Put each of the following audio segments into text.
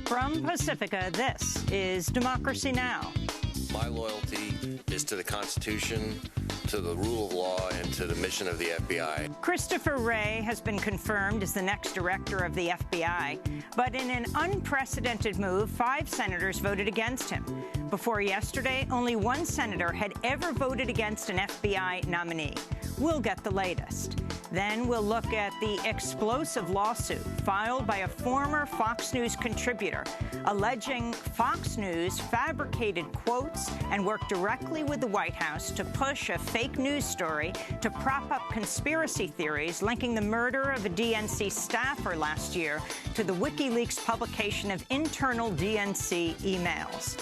From Pacifica, this is Democracy Now! My loyalty is to the Constitution, to the rule of law, and to the mission of the FBI. Christopher Wray has been confirmed as the next director of the FBI, but in an unprecedented move, 5 senators voted against him. Before yesterday, only 1 senator had ever voted against an FBI nominee. We'll get the latest. Then we'll look at the explosive lawsuit filed by a former Fox News contributor alleging Fox News fabricated quotes and worked directly with the White House to push a fake news story to prop up conspiracy theories linking the murder of a DNC staffer last year to the WikiLeaks publication of internal DNC emails.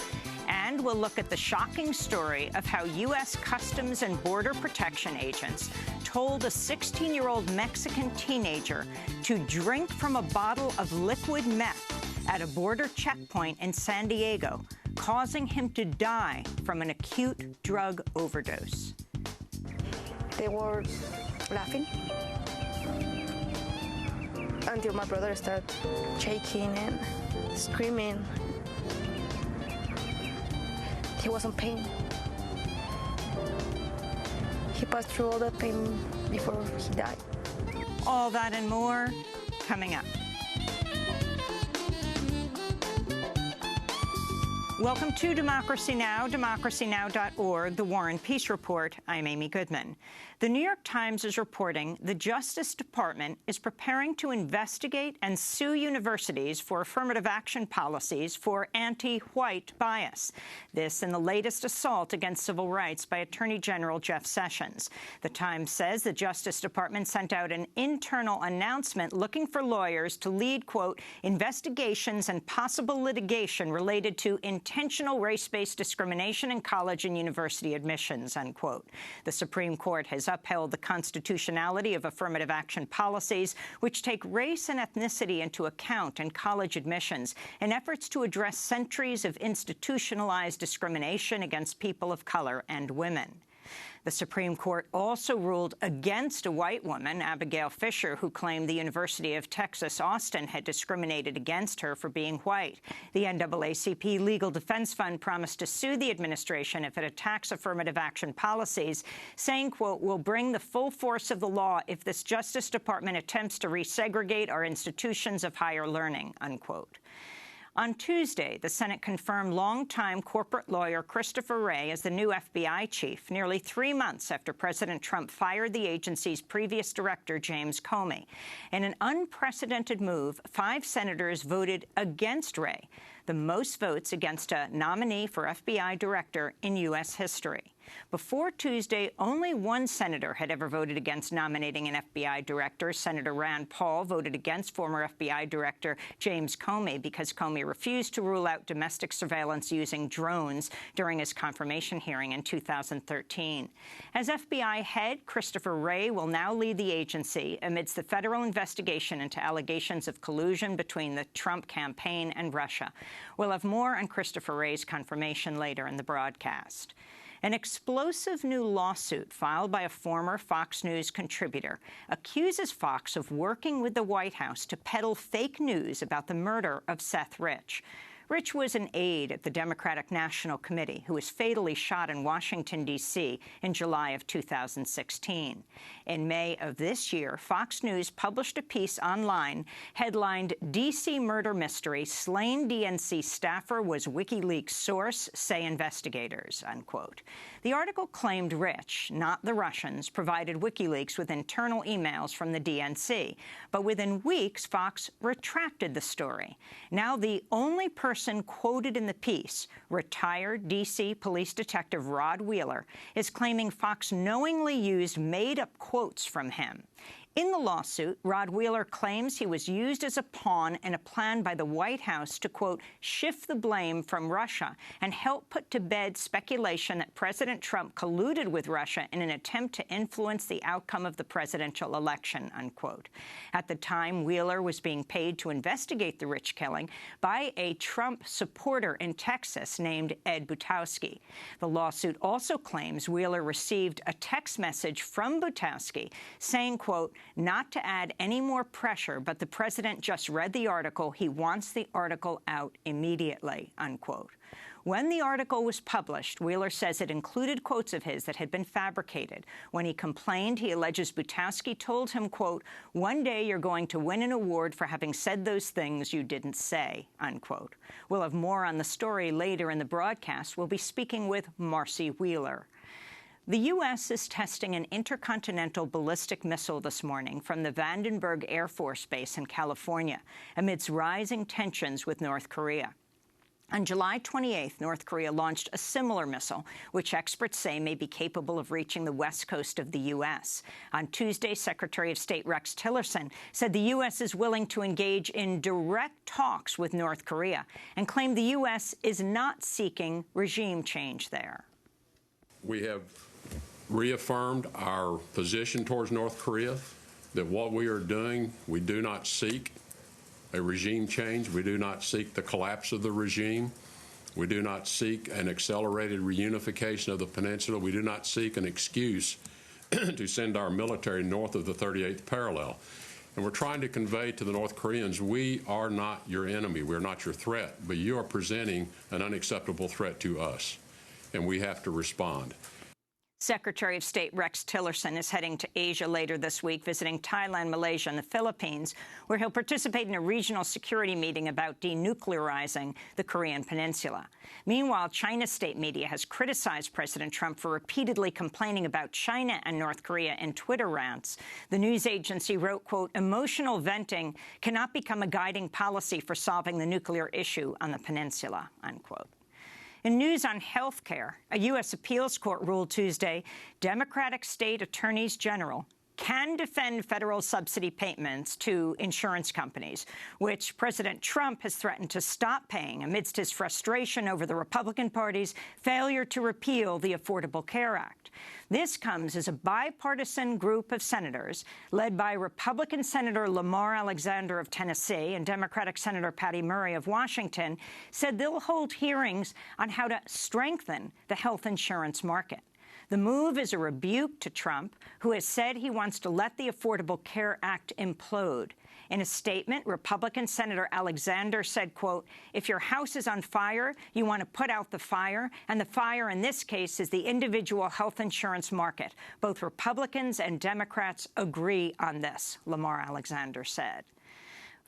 And we'll look at the shocking story of how U.S. Customs and Border Protection agents told a 16-year-old Mexican teenager to drink from a bottle of liquid meth at a border checkpoint in San Diego, causing him to die from an acute drug overdose. They were laughing until my brother started shaking and screaming. He was in pain. He passed through all that pain before he died. All that and more coming up. Welcome to Democracy Now!, democracynow.org, The War and Peace Report. I'm Amy Goodman. The New York Times is reporting the Justice Department is preparing to investigate and sue universities for affirmative action policies for anti-white bias. This in the latest assault against civil rights by Attorney General Jeff Sessions. The Times says the Justice Department sent out an internal announcement looking for lawyers to lead, quote, investigations and possible litigation related to intentional race-based discrimination in college and university admissions, unquote. The Supreme Court has upheld the constitutionality of affirmative action policies, which take race and ethnicity into account in college admissions in efforts to address centuries of institutionalized discrimination against people of color and women. The Supreme Court also ruled against a white woman, Abigail Fisher, who claimed the University of Texas, Austin had discriminated against her for being white. The NAACP Legal Defense Fund promised to sue the administration if it attacks affirmative action policies, saying, quote, we'll bring the full force of the law if this Justice Department attempts to resegregate our institutions of higher learning, unquote. On Tuesday, the Senate confirmed longtime corporate lawyer Christopher Wray as the new FBI chief, nearly 3 months after President Trump fired the agency's previous director, James Comey. In an unprecedented move, 5 senators voted against Wray, the most votes against a nominee for FBI director in U.S. history. Before Tuesday, only 1 senator had ever voted against nominating an FBI director. Senator Rand Paul voted against former FBI director James Comey because Comey refused to rule out domestic surveillance using drones during his confirmation hearing in 2013. As FBI head, Christopher Wray will now lead the agency amidst the federal investigation into allegations of collusion between the Trump campaign and Russia. We'll have more on Christopher Wray's confirmation later in the broadcast. An explosive new lawsuit filed by a former Fox News contributor accuses Fox of working with the White House to peddle fake news about the murder of Seth Rich. Rich was an aide at the Democratic National Committee who was fatally shot in Washington, D.C. in July of 2016. In May of this year, Fox News published a piece online headlined, D.C. Murder Mystery, Slain DNC Staffer Was WikiLeaks Source, Say Investigators, unquote. The article claimed Rich, not the Russians, provided WikiLeaks with internal emails from the DNC. But within weeks, Fox retracted the story. Now the only person quoted in the piece, retired D.C. police detective Rod Wheeler, is claiming Fox knowingly used made-up quotes from him. In the lawsuit, Rod Wheeler claims he was used as a pawn in a plan by the White House to, quote, shift the blame from Russia and help put to bed speculation that President Trump colluded with Russia in an attempt to influence the outcome of the presidential election, unquote. At the time, Wheeler was being paid to investigate the Rich killing by a Trump supporter in Texas named Ed Butowski. The lawsuit also claims Wheeler received a text message from Butowski saying, quote, not to add any more pressure, but the president just read the article. He wants the article out immediately, unquote. When the article was published, Wheeler says it included quotes of his that had been fabricated. When he complained, he alleges Butowski told him, quote, "One day you're going to win an award for having said those things you didn't say," unquote. We'll have more on the story later in the broadcast. We'll be speaking with Marcy Wheeler. The U.S. is testing an intercontinental ballistic missile this morning from the Vandenberg Air Force Base in California amidst rising tensions with North Korea. On July 28th, North Korea launched a similar missile, which experts say may be capable of reaching the west coast of the U.S. On Tuesday, Secretary of State Rex Tillerson said the U.S. is willing to engage in direct talks with North Korea and claimed the U.S. is not seeking regime change there. We have reaffirmed our position towards North Korea, that what we are doing, we do not seek a regime change. We do not seek the collapse of the regime. We do not seek an accelerated reunification of the peninsula. We do not seek an excuse to send our military north of the 38th parallel. And we're trying to convey to the North Koreans, we are not your enemy. We're not your threat, but you are presenting an unacceptable threat to us, and we have to respond. Secretary of State Rex Tillerson is heading to Asia later this week, visiting Thailand, Malaysia, and the Philippines, where he'll participate in a regional security meeting about denuclearizing the Korean peninsula. Meanwhile, China's state media has criticized President Trump for repeatedly complaining about China and North Korea in Twitter rants. The news agency wrote, quote, "Emotional venting cannot become a guiding policy for solving the nuclear issue on the peninsula," unquote. In news on health care, a U.S. appeals court ruled Tuesday Democratic state attorneys general can defend federal subsidy payments to insurance companies, which President Trump has threatened to stop paying amidst his frustration over the Republican Party's failure to repeal the Affordable Care Act. This comes as a bipartisan group of senators, led by Republican Senator Lamar Alexander of Tennessee and Democratic Senator Patty Murray of Washington, said they'll hold hearings on how to strengthen the health insurance market. The move is a rebuke to Trump, who has said he wants to let the Affordable Care Act implode. In a statement, Republican Senator Alexander said, quote, "If your house is on fire, you want to put out the fire, and the fire in this case is the individual health insurance market. Both Republicans and Democrats agree on this," Lamar Alexander said.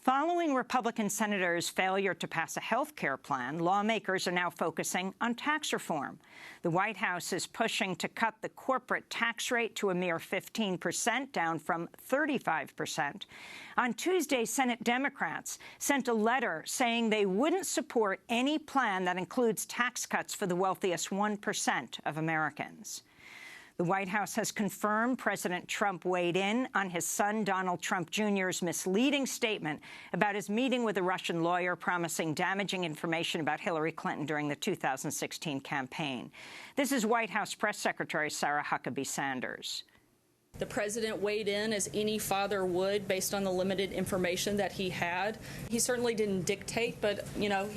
Following Republican senators' failure to pass a health care plan, lawmakers are now focusing on tax reform. The White House is pushing to cut the corporate tax rate to a mere 15%, down from 35%. On Tuesday, Senate Democrats sent a letter saying they wouldn't support any plan that includes tax cuts for the wealthiest 1% of Americans. The White House has confirmed President Trump weighed in on his son Donald Trump Jr.'s misleading statement about his meeting with a Russian lawyer promising damaging information about Hillary Clinton during the 2016 campaign. This is White House Press Secretary Sarah Huckabee Sanders. The president weighed in as any father would based on the limited information that he had. He certainly didn't dictate, but, you know,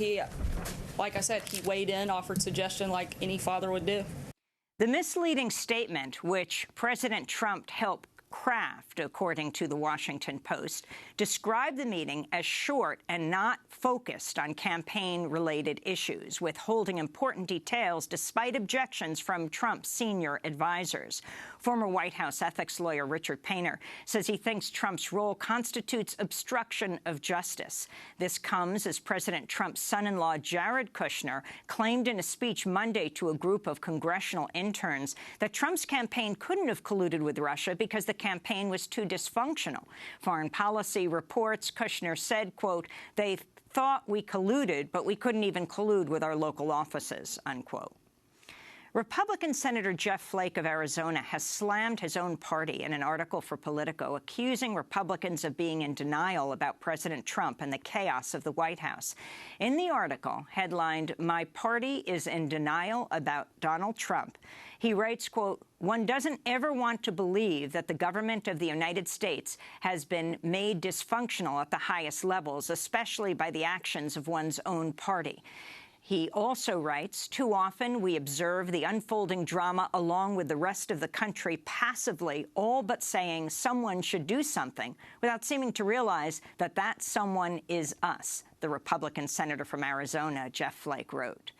like I said, he weighed in, offered suggestion like any father would do. The misleading statement, which President Trump helped craft, according to the Washington Post, described the meeting as short and not focused on campaign-related issues, withholding important details despite objections from Trump's senior advisors. Former White House ethics lawyer Richard Painter says he thinks Trump's role constitutes obstruction of justice. This comes as President Trump's son-in-law Jared Kushner claimed in a speech Monday to a group of congressional interns that Trump's campaign couldn't have colluded with Russia because the campaign was too dysfunctional. Foreign Policy reports Kushner said, quote, "They thought we colluded, but we couldn't even collude with our local offices," unquote. Republican Senator Jeff Flake of Arizona has slammed his own party in an article for Politico, accusing Republicans of being in denial about President Trump and the chaos of the White House. In the article, headlined, "My Party is in Denial About Donald Trump," he writes, quote, "One doesn't ever want to believe that the government of the United States has been made dysfunctional at the highest levels, especially by the actions of one's own party." He also writes, "Too often we observe the unfolding drama along with the rest of the country passively, all but saying someone should do something without seeming to realize that that someone is us," the Republican senator from Arizona, Jeff Flake, wrote.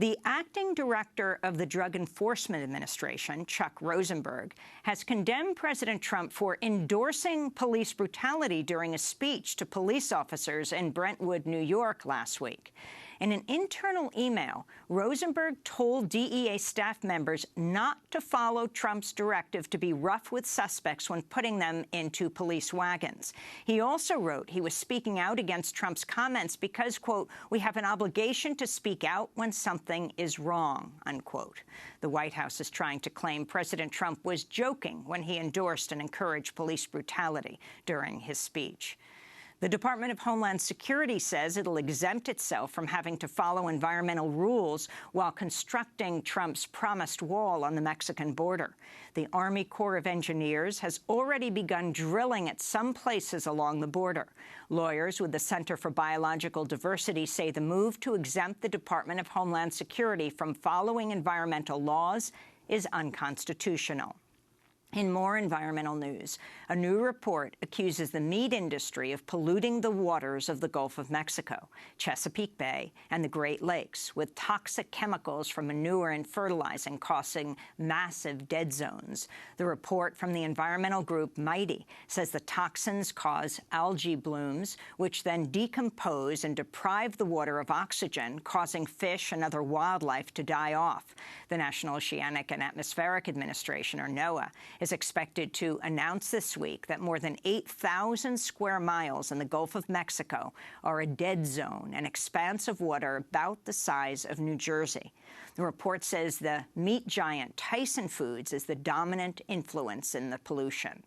The acting director of the Drug Enforcement Administration, Chuck Rosenberg, has condemned President Trump for endorsing police brutality during a speech to police officers in Brentwood, New York last week. In an internal email, Rosenberg told DEA staff members not to follow Trump's directive to be rough with suspects when putting them into police wagons. He also wrote he was speaking out against Trump's comments because, quote, "we have an obligation to speak out when something is wrong," unquote. The White House is trying to claim President Trump was joking when he endorsed and encouraged police brutality during his speech. The Department of Homeland Security says it'll exempt itself from having to follow environmental rules while constructing Trump's promised wall on the Mexican border. The Army Corps of Engineers has already begun drilling at some places along the border. Lawyers with the Center for Biological Diversity say the move to exempt the Department of Homeland Security from following environmental laws is unconstitutional. In more environmental news, a new report accuses the meat industry of polluting the waters of the Gulf of Mexico, Chesapeake Bay, and the Great Lakes with toxic chemicals from manure and fertilizing causing massive dead zones. The report from the environmental group Mighty says the toxins cause algae blooms, which then decompose and deprive the water of oxygen, causing fish and other wildlife to die off. The National Oceanic and Atmospheric Administration, or NOAA, is expected to announce this week that more than 8,000 square miles in the Gulf of Mexico are a dead zone, an expanse of water about the size of New Jersey. The report says the meat giant Tyson Foods is the dominant influence in the pollution.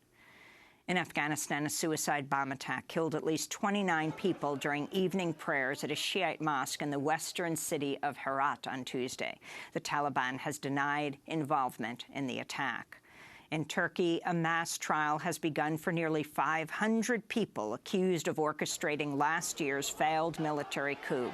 In Afghanistan, a suicide bomb attack killed at least 29 people during evening prayers at a Shiite mosque in the western city of Herat on Tuesday. The Taliban has denied involvement in the attack. In Turkey, a mass trial has begun for nearly 500 people accused of orchestrating last year's failed military coup.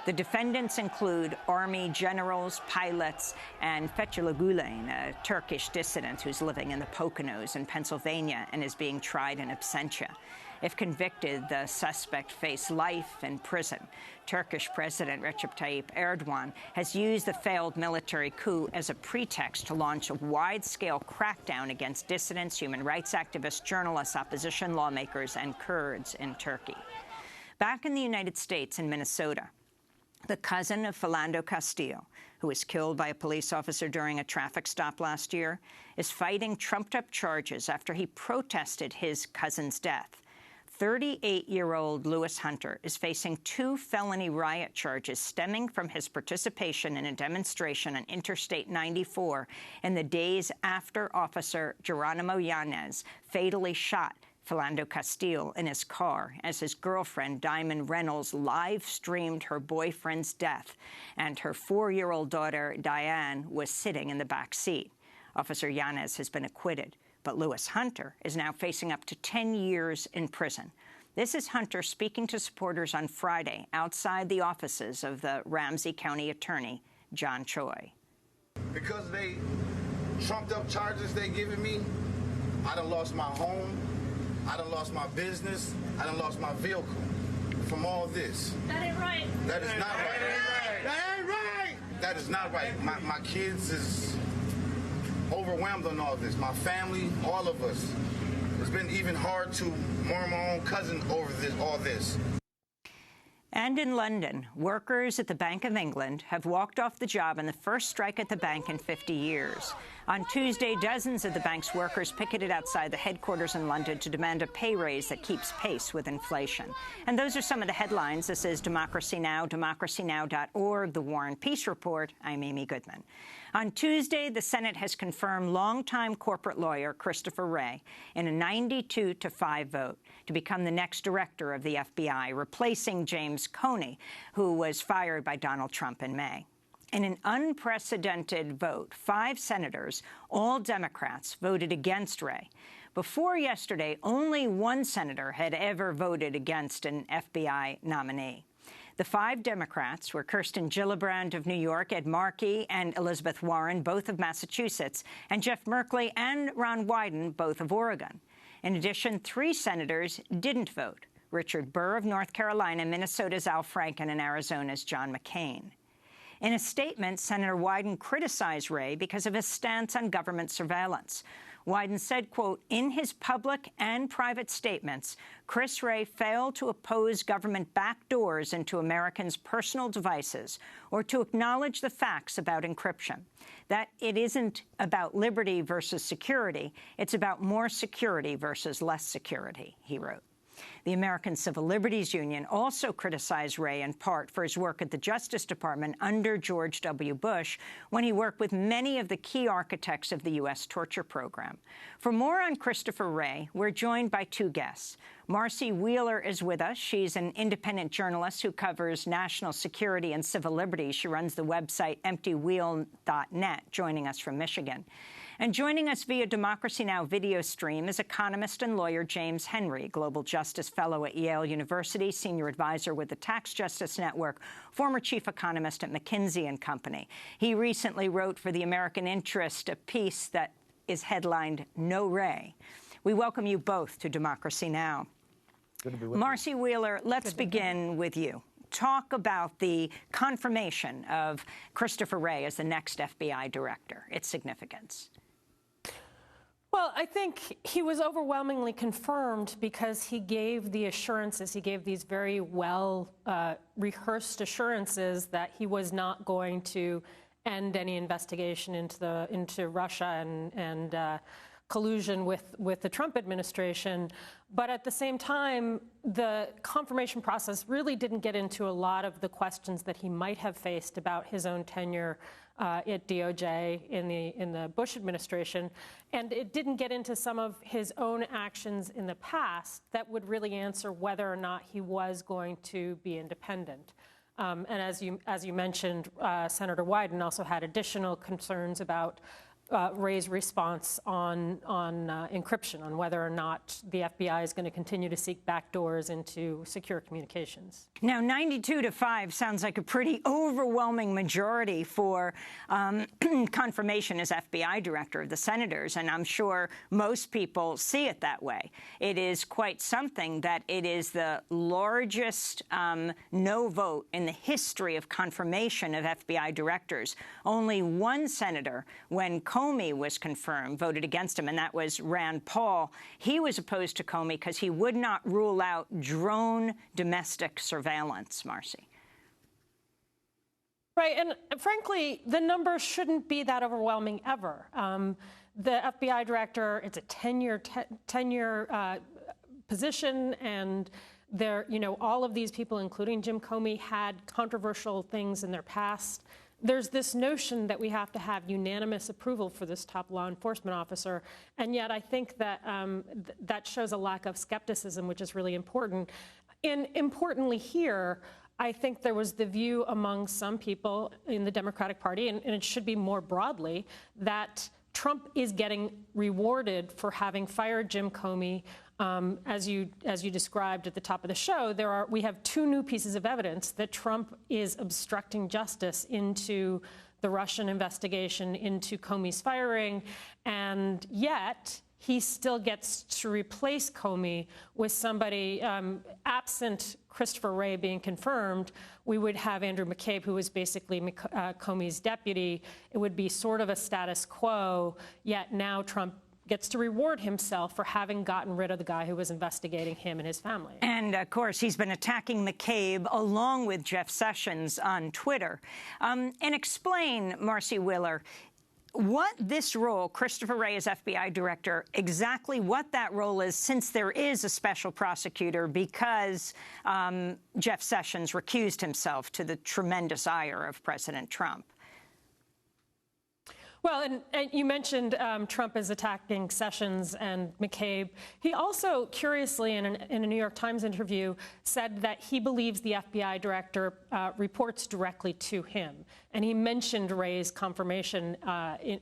The defendants include army generals, pilots, and Fethullah Gulen, a Turkish dissident who's living in the Poconos in Pennsylvania and is being tried in absentia. If convicted, the suspect faced life in prison. Turkish President Recep Tayyip Erdogan has used the failed military coup as a pretext to launch a wide-scale crackdown against dissidents, human rights activists, journalists, opposition lawmakers, and Kurds in Turkey. Back in the United States, in Minnesota, the cousin of Philando Castile, who was killed by a police officer during a traffic stop last year, is fighting trumped-up charges after he protested his cousin's death. 38-year-old Lewis Hunter is facing 2 felony riot charges stemming from his participation in a demonstration on Interstate 94 in the days after Officer Geronimo Yanez fatally shot Philando Castile in his car as his girlfriend, Diamond Reynolds, live-streamed her boyfriend's death, and her 4-year-old daughter, Diane, was sitting in the back seat. Officer Yanez has been acquitted, but Lewis Hunter is now facing up to 10 years in prison. This is Hunter speaking to supporters on Friday outside the offices of the Ramsey County Attorney, John Choi. Because they trumped up charges they giving me, I done lost my home, I done lost my business, I done lost my vehicle from all this. That ain't right. That is not right. That ain't right. That is not right. My kids is overwhelmed on all this. My family, all of us. It's been even hard to mourn my own cousin over all this. And in London, workers at the Bank of England have walked off the job in the first strike at the bank in 50 years. On Tuesday, dozens of the bank's workers picketed outside the headquarters in London to demand a pay raise that keeps pace with inflation. And those are some of the headlines. This is Democracy Now!, DemocracyNow.org, The War and Peace Report. I'm Amy Goodman. On Tuesday, the Senate has confirmed longtime corporate lawyer Christopher Wray in a 92-5 vote to become the next director of the FBI, replacing James Comey, who was fired by Donald Trump in May. In an unprecedented vote, 5 senators, all Democrats, voted against Wray. Before yesterday, only 1 senator had ever voted against an FBI nominee. The 5 Democrats were Kirsten Gillibrand of New York, Ed Markey and Elizabeth Warren, both of Massachusetts, and Jeff Merkley and Ron Wyden, both of Oregon. In addition, 3 senators didn't vote: Richard Burr of North Carolina, Minnesota's Al Franken, and Arizona's John McCain. In a statement, Senator Wyden criticized Wray because of his stance on government surveillance. Wyden said, quote, "In his public and private statements, Chris Wray failed to oppose government backdoors into Americans' personal devices or to acknowledge the facts about encryption. That it isn't about liberty versus security, it's about more security versus less security," he wrote. The American Civil Liberties Union also criticized Wray in part for his work at the Justice Department under George W. Bush, when he worked with many of the key architects of the U.S. torture program. For more on Christopher Wray, we're joined by 2 guests. Marcy Wheeler is with us. She's an independent journalist who covers national security and civil liberties. She runs the website emptywheel.net, joining us from Michigan. And joining us via Democracy Now! Video stream is economist and lawyer James Henry, Global Justice Fellow at Yale University, Senior Advisor with the Tax Justice Network, former Chief Economist at McKinsey & Company. He recently wrote for the American Interest a piece that is headlined, "No Wray." We welcome you both to Democracy Now! Good to be with Marcy you. Wheeler, let's begin with you. Talk about the confirmation of Christopher Wray as the next FBI director, its significance. Well, I think he was overwhelmingly confirmed because he gave the assurances, he gave these very well rehearsed assurances that he was not going to end any investigation into Russia and collusion with the Trump administration. But at the same time, the confirmation process really didn't get into a lot of the questions that he might have faced about his own tenure at DOJ in the Bush administration, and it didn't get into some of his own actions in the past that would really answer whether or not he was going to be independent. And as you mentioned, Senator Wyden also had additional concerns about Wray's response on encryption, on whether or not the FBI is going to continue to seek backdoors into secure communications. Now, 92-5 sounds like a pretty overwhelming majority for confirmation as FBI director of the senators, and I'm sure most people see it that way. It is quite something that it is the largest no vote in the history of confirmation of FBI directors. Only 1 senator, when Comey was confirmed, voted against him, and that was Rand Paul. He was opposed to Comey because he would not rule out drone domestic surveillance, Marcy. Right, and frankly, the numbers shouldn't be that overwhelming ever. The FBI director, it's a 10-year position, and all of these people, including Jim Comey, had controversial things in their past. There's this notion that we have to have unanimous approval for this top law enforcement officer, and yet I think that that shows a lack of skepticism, which is really important. And importantly here, I think there was the view among some people in the Democratic Party, and it should be more broadly, that Trump is getting rewarded for having fired Jim Comey. As you described at the top of the show, we have 2 new pieces of evidence that Trump is obstructing justice into the Russian investigation into Comey's firing, and yet he still gets to replace Comey with somebody, absent Christopher Wray being confirmed, we would have Andrew McCabe, who was basically Comey's deputy. It would be sort of a status quo, yet now Trump gets to reward himself for having gotten rid of the guy who was investigating him and his family. And, of course, he's been attacking McCabe along with Jeff Sessions on Twitter. And explain, Marcy Wheeler, what this role, Christopher Wray as FBI director, exactly what that role is, since there is a special prosecutor, because Jeff Sessions recused himself to the tremendous ire of President Trump. Well, and you mentioned Trump is attacking Sessions and McCabe. He also, curiously, in a New York Times interview, said that he believes the FBI director reports directly to him. And he mentioned Wray's confirmation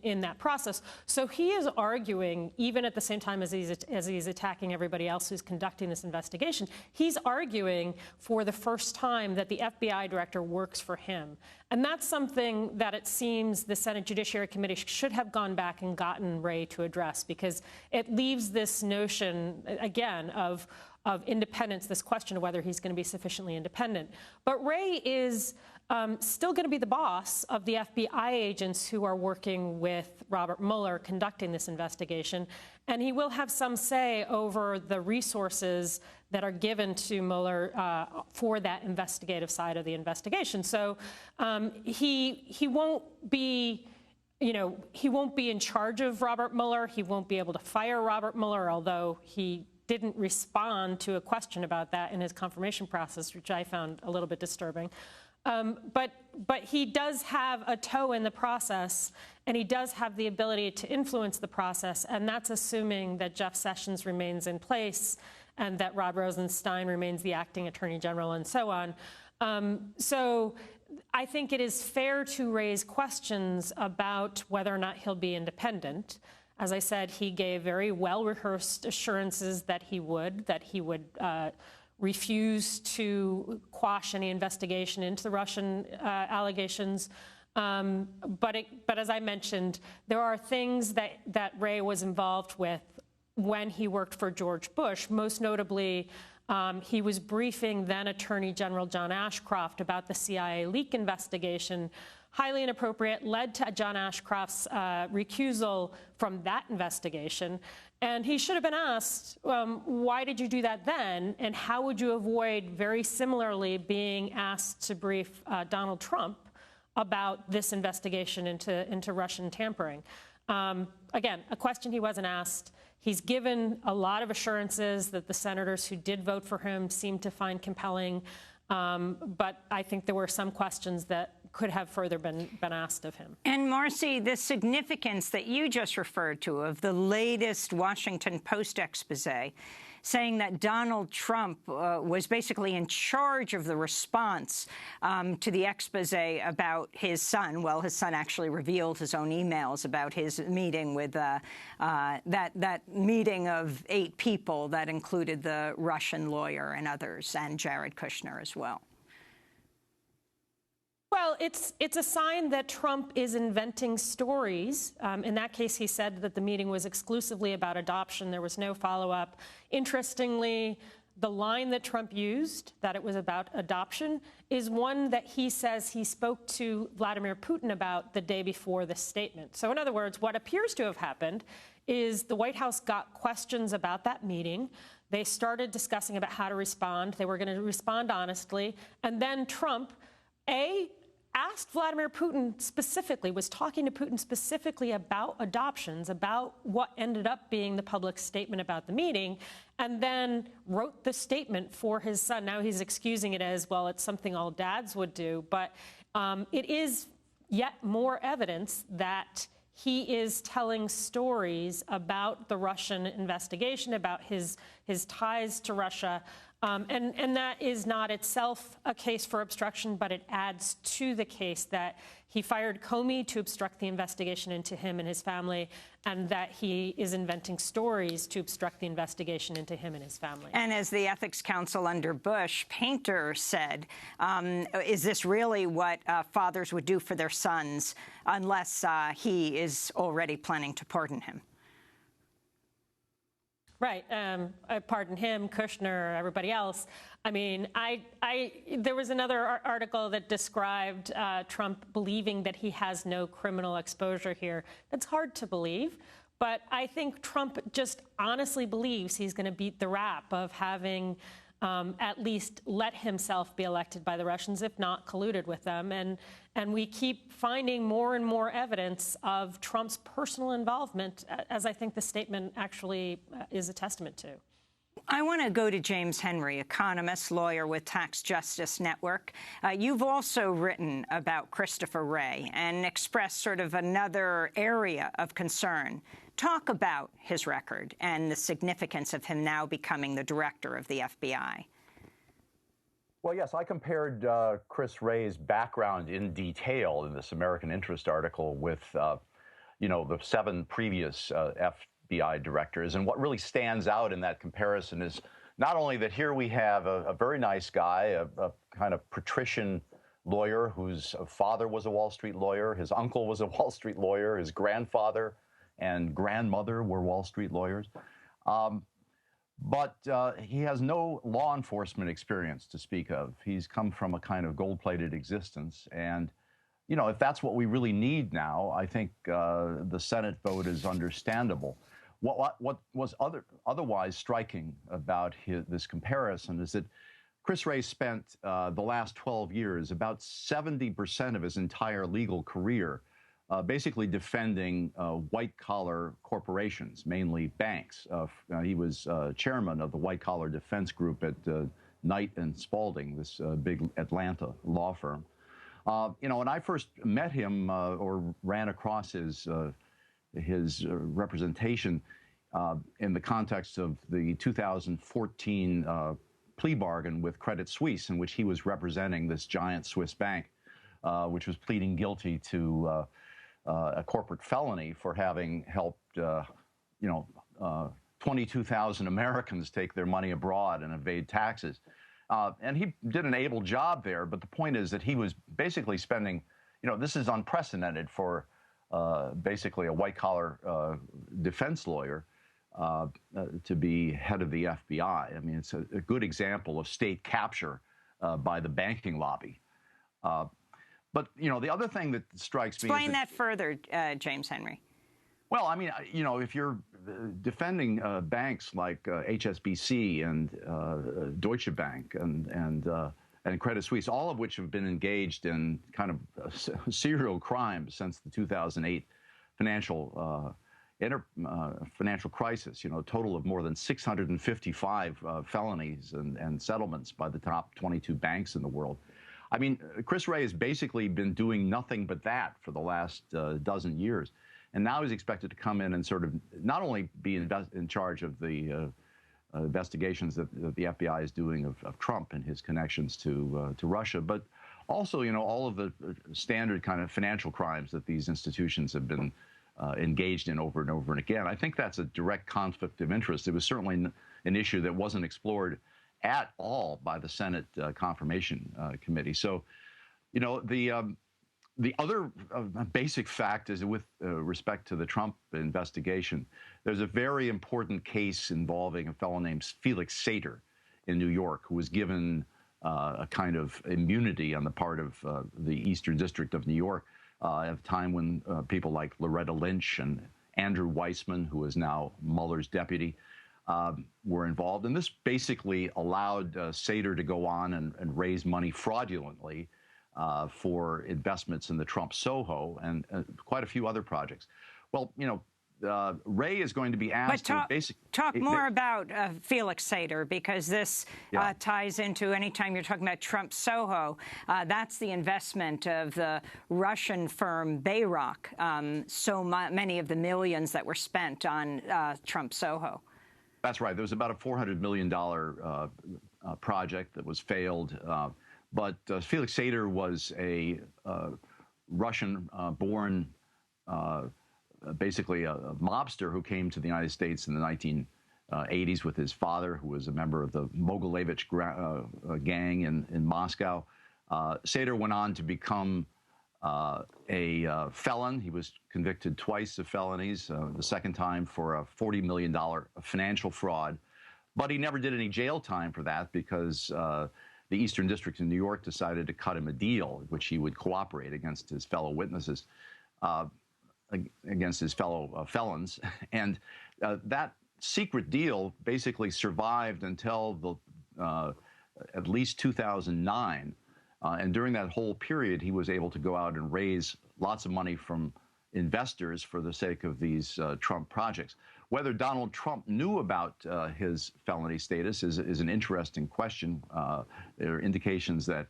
in that process. So he is arguing, even at the same time as he's attacking everybody else who's conducting this investigation, he's arguing for the first time that the FBI director works for him. And that's something that it seems the Senate Judiciary Committee should have gone back and gotten Wray to address, because it leaves this notion, again, of independence, this question of whether he's going to be sufficiently independent. But Wray is still going to be the boss of the FBI agents who are working with Robert Mueller conducting this investigation, and he will have some say over the resources that are given to Mueller for that investigative side of the investigation. So he won't be, he won't be in charge of Robert Mueller. He won't be able to fire Robert Mueller, although he didn't respond to a question about that in his confirmation process, which I found a little bit disturbing. But he does have a toe in the process, and he does have the ability to influence the process, and that's assuming that Jeff Sessions remains in place and that Rod Rosenstein remains the acting attorney general and so on. So I think it is fair to raise questions about whether or not he'll be independent. As I said, he gave very well-rehearsed assurances that he would refuse to quash any investigation into the Russian allegations. But as I mentioned, there are things that Wray was involved with when he worked for George Bush. Most notably, he was briefing then Attorney General John Ashcroft about the CIA leak investigation. Highly inappropriate, led to John Ashcroft's recusal from that investigation. And he should have been asked, why did you do that then? And how would you avoid, very similarly, being asked to brief Donald Trump about this investigation into Russian tampering? Again, a question he wasn't asked. He's given a lot of assurances that the senators who did vote for him seem to find compelling. But I think there were some questions that could have further been asked of him. And Marcy, the significance that you just referred to of the latest Washington Post expose saying that Donald Trump was basically in charge of the response to the expose about his son. Well, his son actually revealed his own emails about his meeting with that meeting of 8 people that included the Russian lawyer and others, and Jared Kushner as well. Well, it's a sign that Trump is inventing stories. In that case, he said that the meeting was exclusively about adoption. There was no follow-up. Interestingly, the line that Trump used, that it was about adoption, is one that he says he spoke to Vladimir Putin about the day before this statement. So in other words, what appears to have happened is the White House got questions about that meeting. They started discussing about how to respond. They were going to respond honestly. And then Trump, asked Vladimir Putin specifically, was talking to Putin specifically about adoptions, about what ended up being the public statement about the meeting, and then wrote the statement for his son. Now he's excusing it as, well, it's something all dads would do, but it is yet more evidence that he is telling stories about the Russian investigation, about his ties to Russia. And that is not itself a case for obstruction, but it adds to the case that he fired Comey to obstruct the investigation into him and his family, and that he is inventing stories to obstruct the investigation into him and his family. And as the Ethics Council under Bush, Painter said, is this really what fathers would do for their sons unless he is already planning to pardon him? Right. Pardon him, Kushner, everybody else. I mean, there was another article that described Trump believing that he has no criminal exposure here. That's hard to believe. But I think Trump just honestly believes he's going to beat the rap of having at least let himself be elected by the Russians, if not colluded with them. And we keep finding more and more evidence of Trump's personal involvement, as I think the statement actually is a testament to. I want to go to James Henry, economist, lawyer with Tax Justice Network. You've also written about Christopher Wray and expressed sort of another area of concern. Talk about his record and the significance of him now becoming the director of the FBI. Well, yes, I compared Chris Wray's background in detail in this American Interest article with, the 7 previous FBI directors. And what really stands out in that comparison is not only that here we have a very nice guy, a kind of patrician lawyer whose father was a Wall Street lawyer, his uncle was a Wall Street lawyer, his grandfather and grandmother were Wall Street lawyers. But he has no law enforcement experience to speak of. He's come from a kind of gold-plated existence. And, if that's what we really need now, I think the Senate vote is understandable. What was otherwise striking about this comparison is that Chris Wray spent the last 12 years, about 70% of his entire legal career, basically defending white-collar corporations, mainly banks. He was chairman of the white-collar defense group at Knight and Spalding, this big Atlanta law firm. When I first met him or ran across his representation in the context of the 2014 plea bargain with Credit Suisse, in which he was representing this giant Swiss bank, which was pleading guilty to a corporate felony for having helped, 22,000 Americans take their money abroad and evade taxes. And he did an able job there, but the point is that he was basically spending, this is unprecedented for basically a white-collar defense lawyer to be head of the FBI. I mean, it's a good example of state capture by the banking lobby. But, the other thing that strikes me is Explain that further, James Henry. Well, I mean, if you're defending banks like HSBC and Deutsche Bank and Credit Suisse, all of which have been engaged in kind of serial crimes since the 2008 financial crisis, a total of more than 655 felonies and settlements by the top 22 banks in the world. I mean, Chris Wray has basically been doing nothing but that for the last dozen years. And now he's expected to come in and sort of not only be in charge of the investigations that the FBI is doing of Trump and his connections to Russia, but also, all of the standard kind of financial crimes that these institutions have been engaged in over and over and again. I think that's a direct conflict of interest. It was certainly an issue that wasn't explored at all by the Senate Confirmation Committee. So, the other basic fact is with respect to the Trump investigation, there's a very important case involving a fellow named Felix Sater in New York, who was given a kind of immunity on the part of the Eastern District of New York at a time when people like Loretta Lynch and Andrew Weissman, who is now Mueller's deputy, were involved. And this basically allowed Sater to go on and raise money fraudulently for investments in the Trump Soho and quite a few other projects. Well, Wray is going to be asked to basically talk more about Felix Sater, because this ties into anytime you're talking about Trump Soho. That's the investment of the Russian firm Bayrock. So many of the millions that were spent on Trump Soho. That's right. There was about a $400 million project that was failed. But Felix Sater was a Russian-born, basically a mobster who came to the United States in the 1980s with his father, who was a member of the Mogilevich gang in Moscow. Sater went on to become a felon. He was convicted twice of felonies, the second time for a $40 million financial fraud. But he never did any jail time for that because the Eastern District in New York decided to cut him a deal in which he would cooperate against his fellow witnesses, against his fellow felons. And that secret deal basically survived until at least 2009. And during that whole period, he was able to go out and raise lots of money from investors for the sake of these Trump projects. Whether Donald Trump knew about his felony status is an interesting question. There are indications that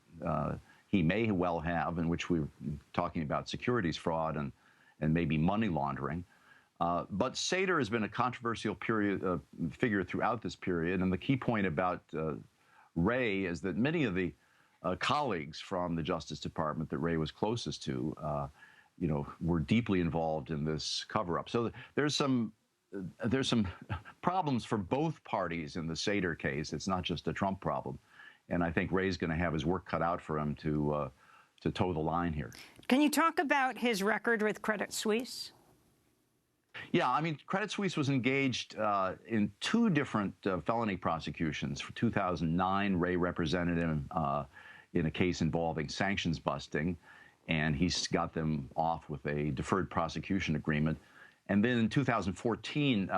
he may well have, in which we're talking about securities fraud and maybe money laundering. But Sater has been a controversial figure throughout this period, and the key point about Wray is that many of the colleagues from the Justice Department that Wray was closest to, were deeply involved in this cover-up. So there's some problems for both parties in the Sater case. It's not just a Trump problem, and I think Wray's going to have his work cut out for him to toe the line here. Can you talk about his record with Credit Suisse? Yeah, I mean, Credit Suisse was engaged in two different felony prosecutions. For 2009, Wray represented him in a case involving sanctions busting, and he's got them off with a deferred prosecution agreement. And then in 2014,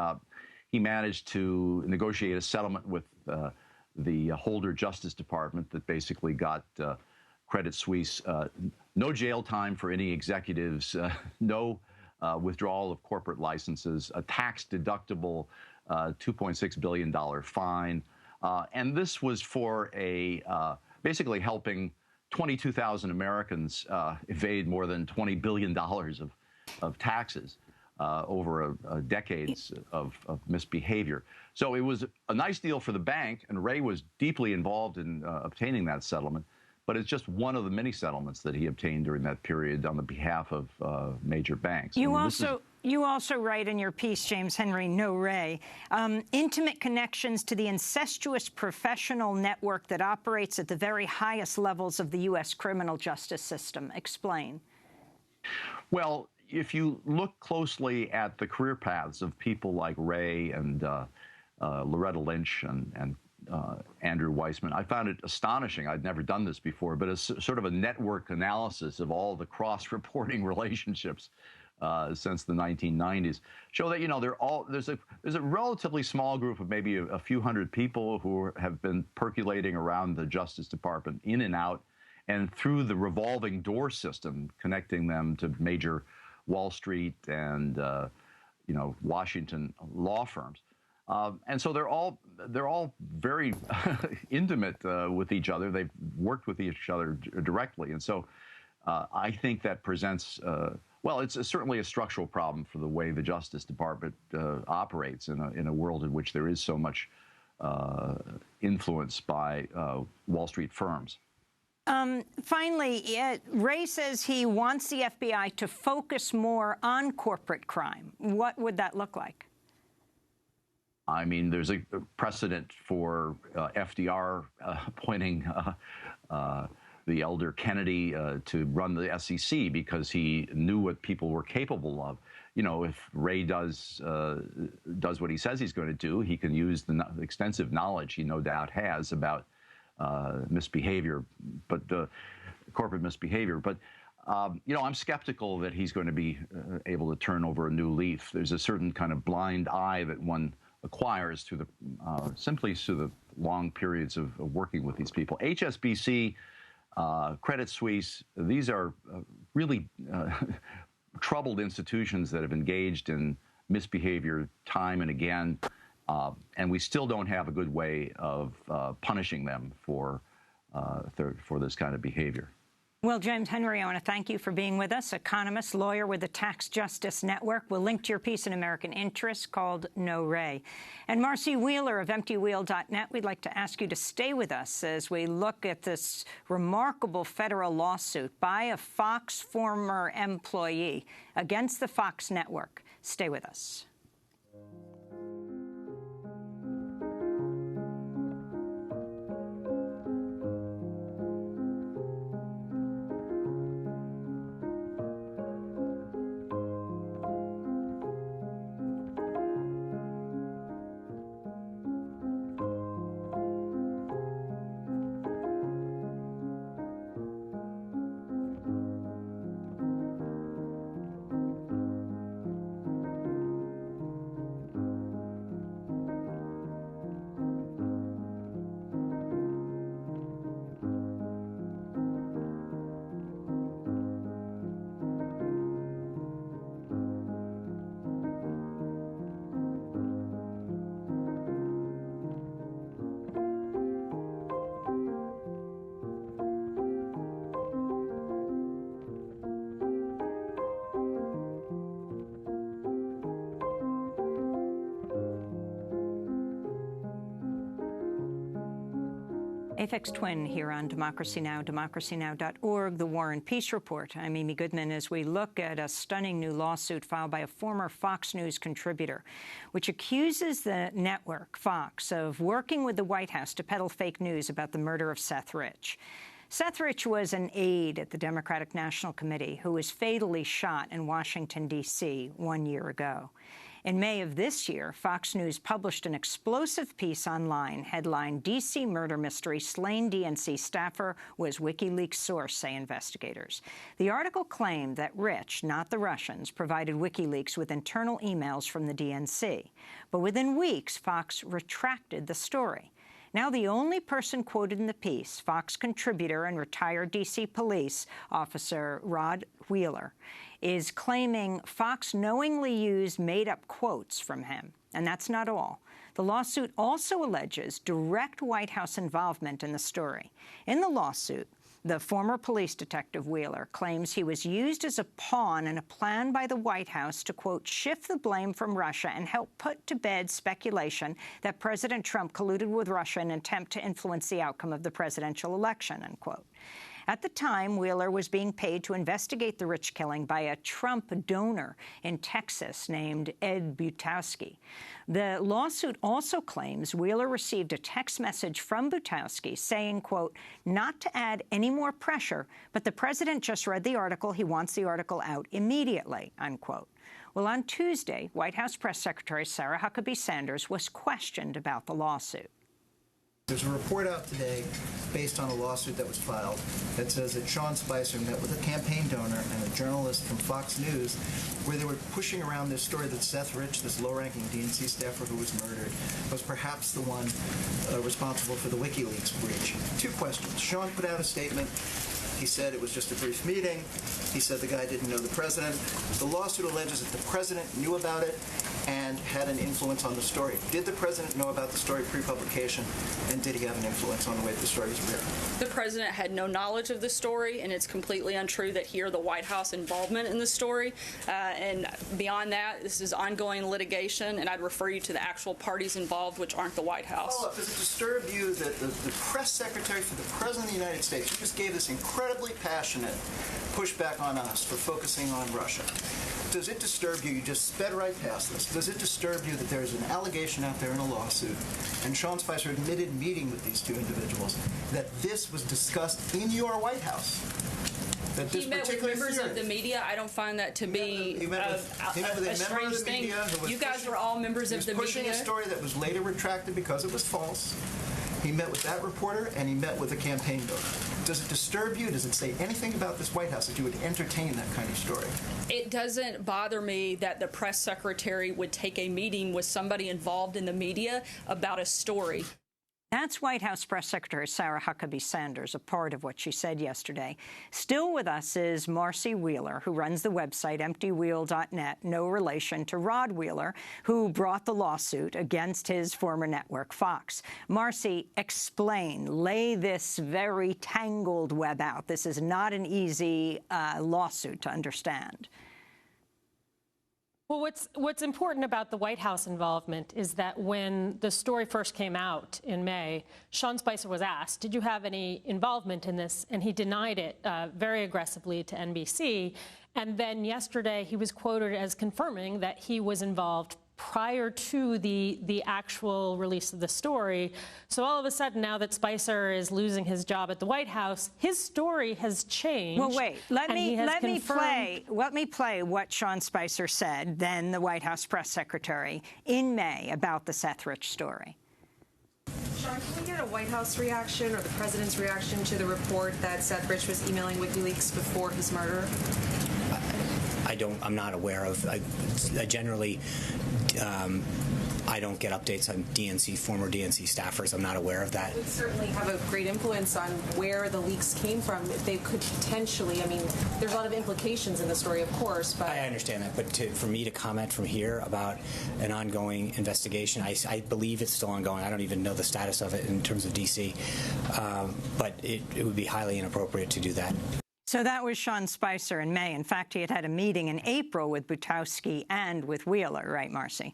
he managed to negotiate a settlement with the Holder Justice Department that basically got Credit Suisse no jail time for any executives, no withdrawal of corporate licenses, a tax-deductible $2.6 billion fine. And this was for basically helping 22,000 Americans evade more than $20 billion of taxes over decades of misbehavior. So it was a nice deal for the bank, and Wray was deeply involved in obtaining that settlement. But it's just one of the many settlements that he obtained during that period on the behalf of major banks. You also write in your piece, James Henry, No Wray, intimate connections to the incestuous professional network that operates at the very highest levels of the U.S. criminal justice system. Explain. Well, if you look closely at the career paths of people like Wray and Loretta Lynch and Andrew Weissman, I found it astonishing. I'd never done this before, but it's sort of a network analysis of all the cross-reporting relationships since the 1990s show that, there's a relatively small group of maybe a few hundred people who have been percolating around the Justice Department in and out, and through the revolving door system connecting them to major Wall Street and Washington law firms. And so they're all very intimate with each other. They've worked with each other directly. And so I think that presents, it's certainly a structural problem for the way the Justice Department operates in a world in which there is so much influence by Wall Street firms. Finally, Wray says he wants the FBI to focus more on corporate crime. What would that look like? I mean, there's a precedent for FDR appointing the elder Kennedy to run the SEC because he knew what people were capable of. If Wray does what he says he's going to do, he can use the extensive knowledge he no doubt has about misbehavior, but corporate misbehavior. But I'm skeptical that he's going to be able to turn over a new leaf. There's a certain kind of blind eye that one acquires through simply through the long periods of working with these people. HSBC, Credit Suisse, these are really troubled institutions that have engaged in misbehavior time and again, and we still don't have a good way of punishing them for this kind of behavior. Well, James Henry, I want to thank you for being with us, economist, lawyer with the Tax Justice Network. We'll link to your piece in American Interest called No Wray. And Marcy Wheeler of EmptyWheel.net, we'd like to ask you to stay with us as we look at this remarkable federal lawsuit by a Fox former employee against the Fox network. Stay with us. Aphex Twin here on Democracy Now!, DemocracyNow.org, The War and Peace Report. I'm Amy Goodman as we look at a stunning new lawsuit filed by a former Fox News contributor, which accuses the network, Fox, of working with the White House to peddle fake news about the murder of Seth Rich. Seth Rich was an aide at the Democratic National Committee who was fatally shot in Washington, D.C. 1 year ago. In May of this year, Fox News published an explosive piece online headlined, "D.C. Murder Mystery, Slain DNC Staffer Was WikiLeaks Source, Say Investigators." The article claimed that Rich, not the Russians, provided WikiLeaks with internal emails from the DNC. But within weeks, Fox retracted the story. Now the only person quoted in the piece, Fox contributor and retired D.C. police officer Rod Wheeler, is claiming Fox knowingly used made-up quotes from him. And that's not all. The lawsuit also alleges direct White House involvement in the story. In the lawsuit, the former police detective Wheeler claims he was used as a pawn in a plan by the White House to, quote, shift the blame from Russia and help put to bed speculation that President Trump colluded with Russia in an attempt to influence the outcome of the presidential election, unquote. At the time, Wheeler was being paid to investigate the Rich killing by a Trump donor in Texas named Ed Butowski. The lawsuit also claims Wheeler received a text message from Butowski saying, quote, not to add any more pressure, but the president just read the article. He wants the article out immediately, unquote. Well, on Tuesday, White House Press Secretary Sarah Huckabee Sanders was questioned about the lawsuit. There's a report out today based on a lawsuit that was filed that says that Sean Spicer met with a campaign donor and a journalist from Fox News where they were pushing around this story that Seth Rich, this low-ranking DNC staffer who was murdered, was perhaps the one responsible for the WikiLeaks breach. Two questions. Sean put out a statement. He said it was just a brief meeting. He said the guy didn't know the president. The lawsuit alleges that the president knew about it and had an influence on the story. Did the president know about the story pre-publication, and did he have an influence on the way the story was written? The president had no knowledge of the story, and it's completely untrue that he or the White House involvement in the story. And beyond that, this is ongoing litigation, and I'd refer you to the actual parties involved, which aren't the White House. Follow up, does it disturb you that the press secretary for the President of the United States, who just gave this incredibly passionate pushback on us for focusing on Russia, does it disturb you? You just sped right past this. Does it disturb you that there's an allegation out there in a lawsuit, and Sean Spicer admitted meeting with these two individuals, that this was discussed in your White House? That this he met with members of the media. I don't find that to be a strange thing. You guys were all members of the media. He was pushing a story that was later retracted because it was false. He met with that reporter, and he met with a campaign donor. Does it disturb you? Does it say anything about this White House that you would entertain that kind of story? It doesn't bother me that the press secretary would take a meeting with somebody involved in the media about a story. That's White House Press Secretary Sarah Huckabee Sanders, a part of what she said yesterday. Still with us is Marcy Wheeler, who runs the website EmptyWheel.net, no relation to Rod Wheeler, who brought the lawsuit against his former network, Fox. Marcy, explain, lay this very tangled web out. This is not an easy lawsuit to understand. Well, what's important about the White House involvement is that when the story first came out in May, Sean Spicer was asked, did you have any involvement in this? And he denied it very aggressively to NBC. And then yesterday, he was quoted as confirming that he was involved prior to the actual release of the story. So all of a sudden, now that Spicer is losing his job at the White House, his story has changed. Well, wait. Let me play what Sean Spicer said, then the White House press secretary, in May about the Seth Rich story. Sean, can we get a White House reaction or the president's reaction to the report that Seth Rich was emailing WikiLeaks before his murder? I'm not aware of. I generally, I don't get updates on former DNC staffers. I'm not aware of that. It would certainly have a great influence on where the leaks came from. If they could potentially, I mean, there's a lot of implications in the story, of course, but... I understand that, but for me to comment from here about an ongoing investigation, I believe it's still ongoing. I don't even know the status of it in terms of D.C., but it would be highly inappropriate to do that. So that was Sean Spicer in May. In fact, he had a meeting in April with Butowski and with Wheeler, right, Marcy?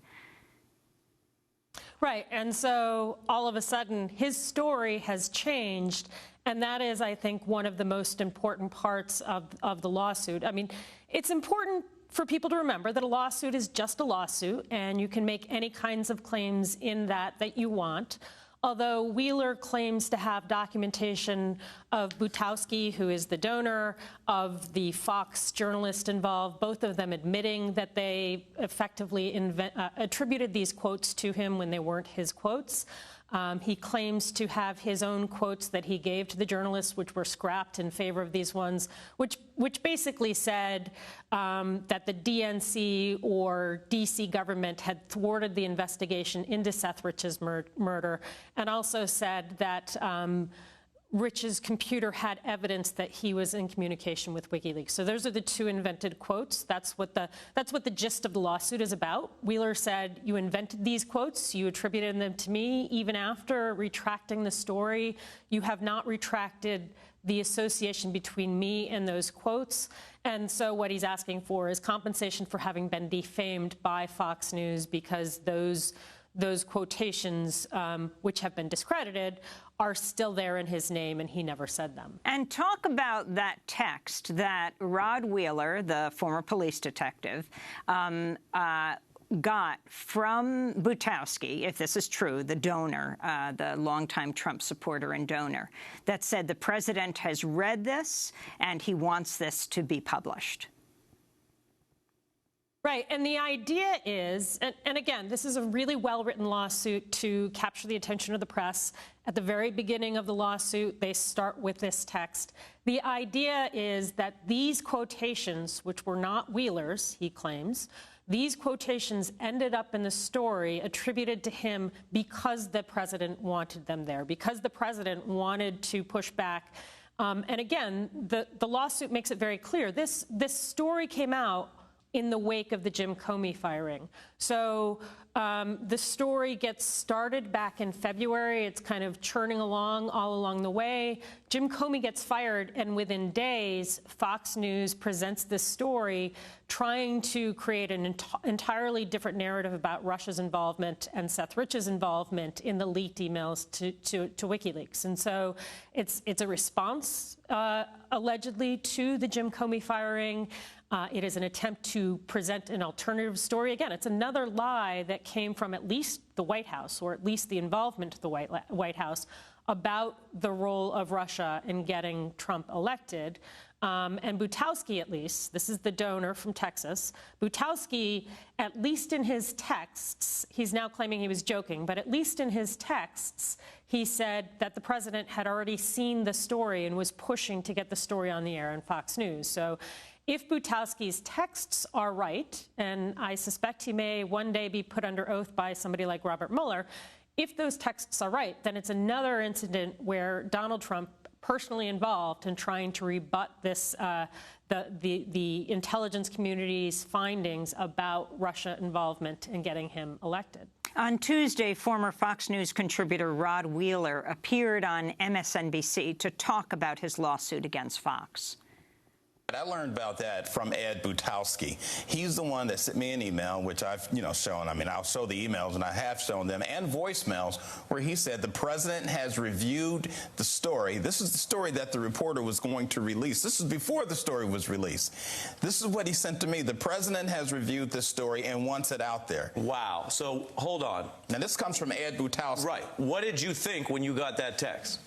Right, and so all of a sudden his story has changed, and that is, I think, one of the most important parts of the lawsuit. I mean, it's important for people to remember that a lawsuit is just a lawsuit, and you can make any kinds of claims in that you want. Although Wheeler claims to have documentation of Butowski, who is the donor, of the Fox journalist involved, both of them admitting that they effectively attributed these quotes to him when they weren't his quotes. He claims to have his own quotes that he gave to the journalists, which were scrapped in favor of these ones, which basically said that the DNC or DC government had thwarted the investigation into Seth Rich's murder, and also said that Rich's computer had evidence that he was in communication with WikiLeaks. So those are the two invented quotes. That's what the gist of the lawsuit is about. Wheeler said, you invented these quotes, you attributed them to me, even after retracting the story. You have not retracted the association between me and those quotes. And so what he's asking for is compensation for having been defamed by Fox News, because those quotations, which have been discredited, are still there in his name, and he never said them. And talk about that text that Rod Wheeler, the former police detective, got from Butowski, if this is true, the donor, the longtime Trump supporter and donor, that said the president has read this and he wants this to be published. Right, and the idea is, and again, this is a really well-written lawsuit to capture the attention of the press. At the very beginning of the lawsuit, they start with this text. The idea is that these quotations, which were not Wheeler's, he claims, these quotations ended up in the story attributed to him because the president wanted them there, because the president wanted to push back. And again, the lawsuit makes it very clear. This story came out in the wake of the Jim Comey firing. So the story gets started back in February. It's kind of churning along all along the way. Jim Comey gets fired, and within days, Fox News presents this story trying to create an entirely different narrative about Russia's involvement and Seth Rich's involvement in the leaked emails to WikiLeaks. And so it's a response, allegedly, to the Jim Comey firing. It is an attempt to present an alternative story. Again, it's another lie that came from at least the White House, or at least the involvement of the White House, about the role of Russia in getting Trump elected. And Butowski, at least, this is the donor from Texas, Butowski, at least in his texts, he's now claiming he was joking, but at least in his texts, he said that the president had already seen the story and was pushing to get the story on the air on Fox News. So if Butowski's texts are right, and I suspect he may one day be put under oath by somebody like Robert Mueller, if those texts are right, then it's another incident where Donald Trump personally involved in trying to rebut this, the intelligence community's findings about Russia involvement in getting him elected. On Tuesday, former Fox News contributor Rod Wheeler appeared on MSNBC to talk about his lawsuit against Fox. I learned about that from Ed Butowski. He's the one that sent me an email, which I've, shown. I mean, I'll show the emails, and I have shown them, and voicemails, where he said the president has reviewed the story. This is the story that the reporter was going to release. This is before the story was released. This is what he sent to me. The president has reviewed this story and wants it out there. Wow. So, hold on. Now, this comes from Ed Butowski. Right. What did you think when you got that text?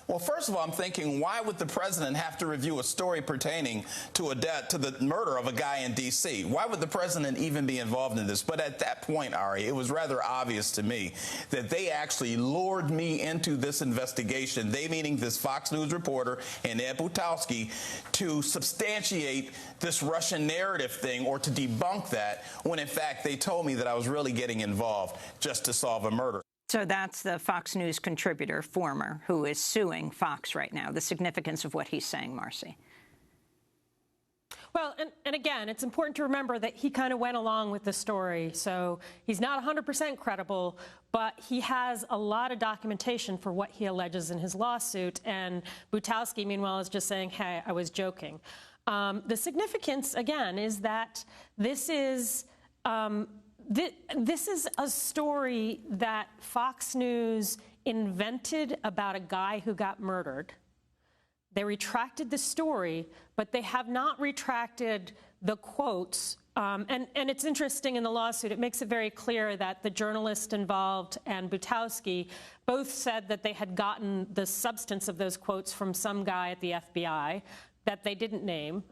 Well, first of all, I'm thinking, why would the president have to review a story pertaining to the murder of a guy in D.C.? Why would the president even be involved in this? But at that point, Ari, it was rather obvious to me that they actually lured me into this investigation, they meaning this Fox News reporter and Ed Butowski, to substantiate this Russian narrative thing or to debunk that, when in fact they told me that I was really getting involved just to solve a murder. So that's the Fox News contributor, former, who is suing Fox right now. The significance of what he's saying, Marcy. Well, and again, it's important to remember that he kind of went along with the story. So he's not 100% credible, but he has a lot of documentation for what he alleges in his lawsuit. And Butowski, meanwhile, is just saying, hey, I was joking. The significance, again, is that this is This is a story that Fox News invented about a guy who got murdered. They retracted the story, but they have not retracted the quotes. And it's interesting in the lawsuit, it makes it very clear that the journalist involved and Butowski both said that they had gotten the substance of those quotes from some guy at the FBI that they didn't name.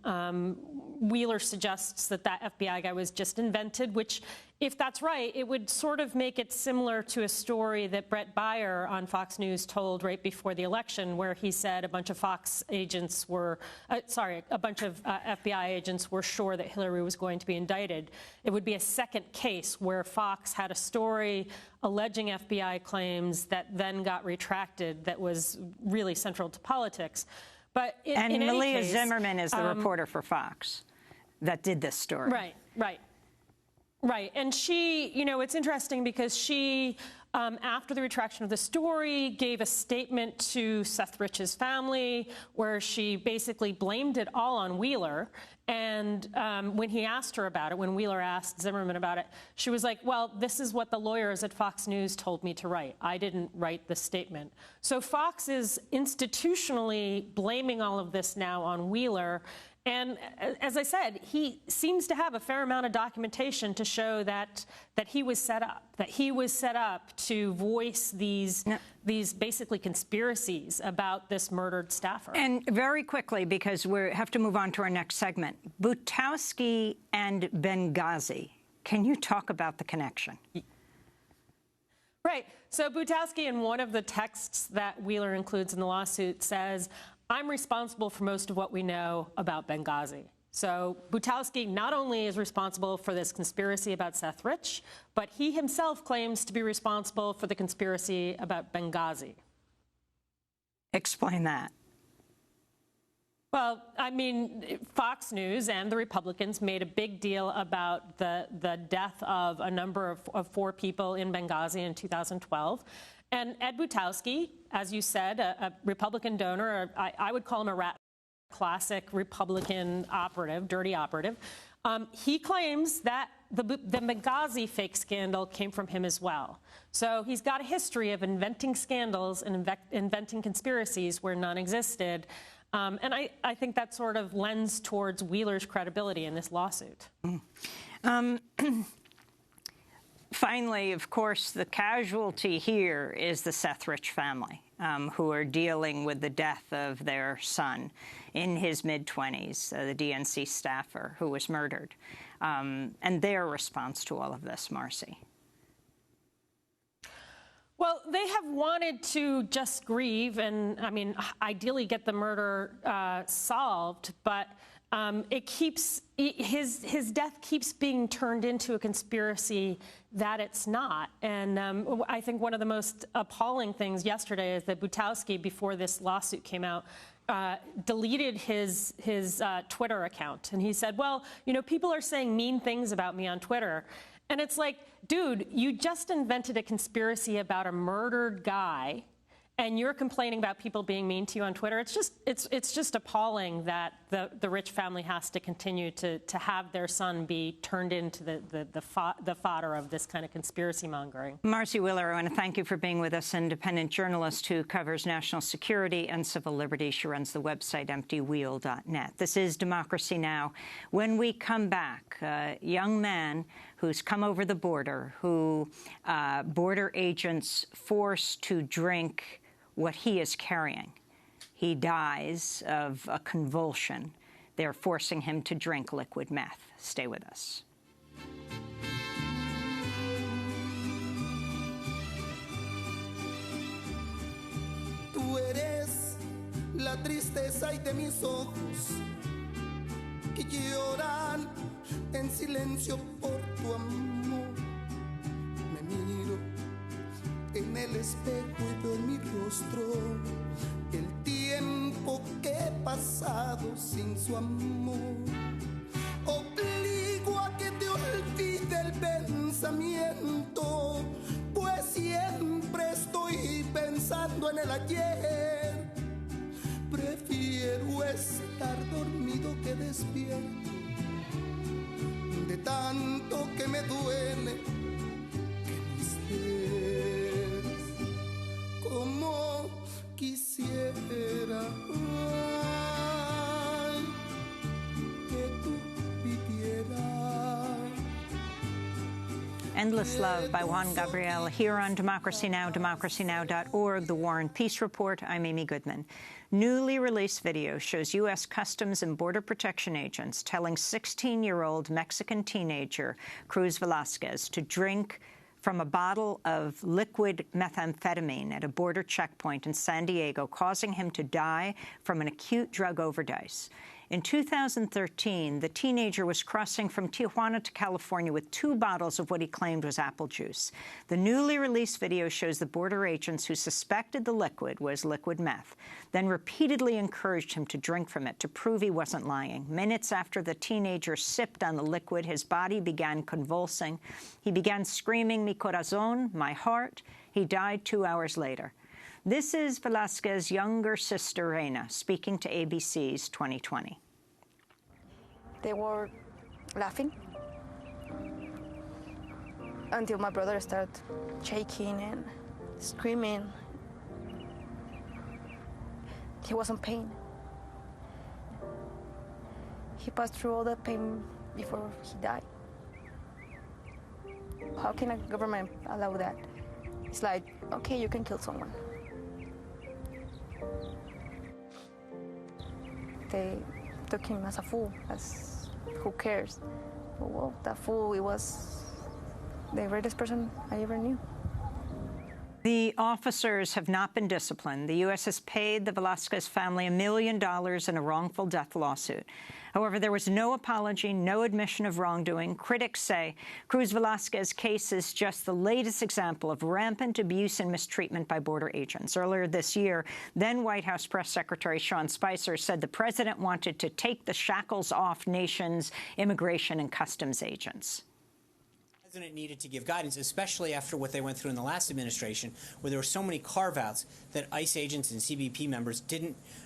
Wheeler suggests that that FBI guy was just invented, which, if that's right, it would sort of make it similar to a story that Brett Baier on Fox News told right before the election, where he said a bunch of Fox agents were, a bunch of FBI agents were sure that Hillary was going to be indicted. It would be a second case where Fox had a story alleging FBI claims that then got retracted that was really central to politics. But in Malia any case, Zimmerman is the reporter for Fox that did this story. Right. And she, it's interesting because she, after the retraction of the story, gave a statement to Seth Rich's family where she basically blamed it all on Wheeler. And when he asked her about it, when Wheeler asked Zimmerman about it, she was like, well, this is what the lawyers at Fox News told me to write. I didn't write the statement. So Fox is institutionally blaming all of this now on Wheeler. And as I said, he seems to have a fair amount of documentation to show that he was set up, to voice these basically conspiracies about this murdered staffer. And very quickly, because we have to move on to our next segment, Butowski and Benghazi. Can you talk about the connection? Right. So Butowski, in one of the texts that Wheeler includes in the lawsuit, says, I'm responsible for most of what we know about Benghazi. So Butowski not only is responsible for this conspiracy about Seth Rich, but he himself claims to be responsible for the conspiracy about Benghazi. Explain that. Well, I mean, Fox News and the Republicans made a big deal about the death of a number of 4 people in Benghazi in 2012. And Ed Butowski, as you said, a Republican donor, I would call him a classic Republican operative, dirty operative. He claims that the Benghazi fake scandal came from him as well. So he's got a history of inventing scandals and inventing conspiracies where none existed. And I think that sort of lends towards Wheeler's credibility in this lawsuit. Finally, of course, the casualty here is the Seth Rich family, who are dealing with the death of their son in his mid-20s, the DNC staffer who was murdered, and their response to all of this, Marcy. Well, they have wanted to just grieve and, I mean, ideally get the murder solved, but his death keeps being turned into a conspiracy that it's not. And I think one of the most appalling things yesterday is that Butowski, before this lawsuit came out, deleted his Twitter account. And he said, well, people are saying mean things about me on Twitter. And it's like, dude, you just invented a conspiracy about a murdered guy, and you're complaining about people being mean to you on Twitter. It's just appalling that the Rich family has to continue to have their son be turned into the fodder of this kind of conspiracy mongering. Marcy Wheeler, I want to thank you for being with us, independent journalist who covers national security and civil liberties. She runs the website emptywheel.net. This is Democracy Now! When we come back, a young man who's come over the border, who border agents force to drink what he is carrying. He dies of a convulsion. They're forcing him to drink liquid meth. Stay with us. Tú eres la tristeza y de mis ojos que lloran en silencio por tu amor. Me miro en el espejo y veo en mi rostro el tiempo que he pasado sin su amor. Obligo a que te olvide el pensamiento, pues siempre estoy pensando en el ayer. Prefiero estar dormido que despierto, de tanto que me duele Endless Love by Juan Gabriel here on Democracy Now!, DemocracyNow.org, The War and Peace Report. I'm Amy Goodman. Newly released video shows U.S. Customs and Border Protection agents telling 16-year-old Mexican teenager Cruz Velasquez to drink from a bottle of liquid methamphetamine at a border checkpoint in San Diego, causing him to die from an acute drug overdose. In 2013, the teenager was crossing from Tijuana to California with 2 bottles of what he claimed was apple juice. The newly released video shows the border agents who suspected the liquid was liquid meth, then repeatedly encouraged him to drink from it to prove he wasn't lying. Minutes after the teenager sipped on the liquid, his body began convulsing. He began screaming, "Mi corazón," my heart. He died 2 hours later. This is Velasquez's younger sister, Reina, speaking to ABC's 2020. They were laughing until my brother started shaking and screaming. He was in pain. He passed through all that pain before he died. How can a government allow that? It's like, okay, you can kill someone. They took him as a fool, as who cares? Well, that fool, it was the greatest person I ever knew. The officers have not been disciplined. The U.S. has paid the Velasquez family $1 million in a wrongful death lawsuit. However, there was no apology, no admission of wrongdoing. Critics say Cruz Velasquez's case is just the latest example of rampant abuse and mistreatment by border agents. Earlier this year, then White House Press Secretary Sean Spicer said the president wanted to take the shackles off nation's immigration and customs agents. The president needed to give guidance, especially after what they went through in the last administration, where there were so many carve-outs that ICE agents and CBP members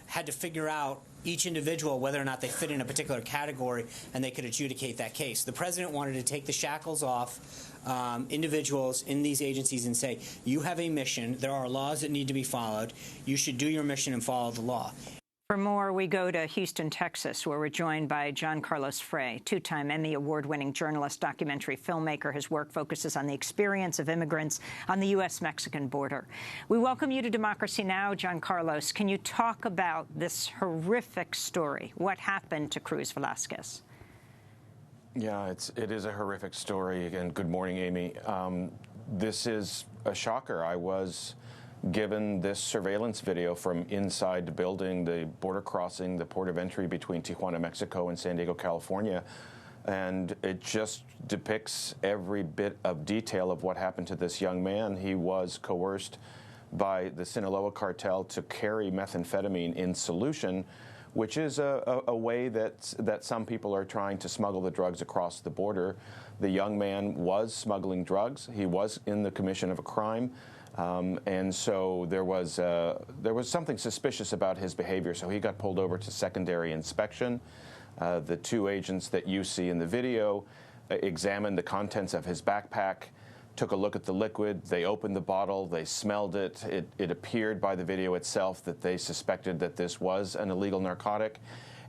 had to figure out each individual whether or not they fit in a particular category, and they could adjudicate that case. The president wanted to take the shackles off individuals in these agencies and say, you have a mission, there are laws that need to be followed, you should do your mission and follow the law. For more, we go to Houston, Texas, where we're joined by John Carlos Frey, 2-time Emmy Award-winning journalist, documentary filmmaker. His work focuses on the experience of immigrants on the U.S.-Mexican border. We welcome you to Democracy Now!, John Carlos. Can you talk about this horrific story? What happened to Cruz Velasquez? Yeah, it is a horrific story. Again, good morning, Amy. This is a shocker. I was given this surveillance video from inside the building, the border crossing, the port of entry between Tijuana, Mexico and San Diego, California. And it just depicts every bit of detail of what happened to this young man. He was coerced by the Sinaloa cartel to carry methamphetamine in solution, which is a way that some people are trying to smuggle the drugs across the border. The young man was smuggling drugs. He was in the commission of a crime. And so there was something suspicious about his behavior, so he got pulled over to secondary inspection. The 2 agents that you see in the video examined the contents of his backpack, took a look at the liquid, they opened the bottle, they smelled it. It appeared by the video itself that they suspected that this was an illegal narcotic.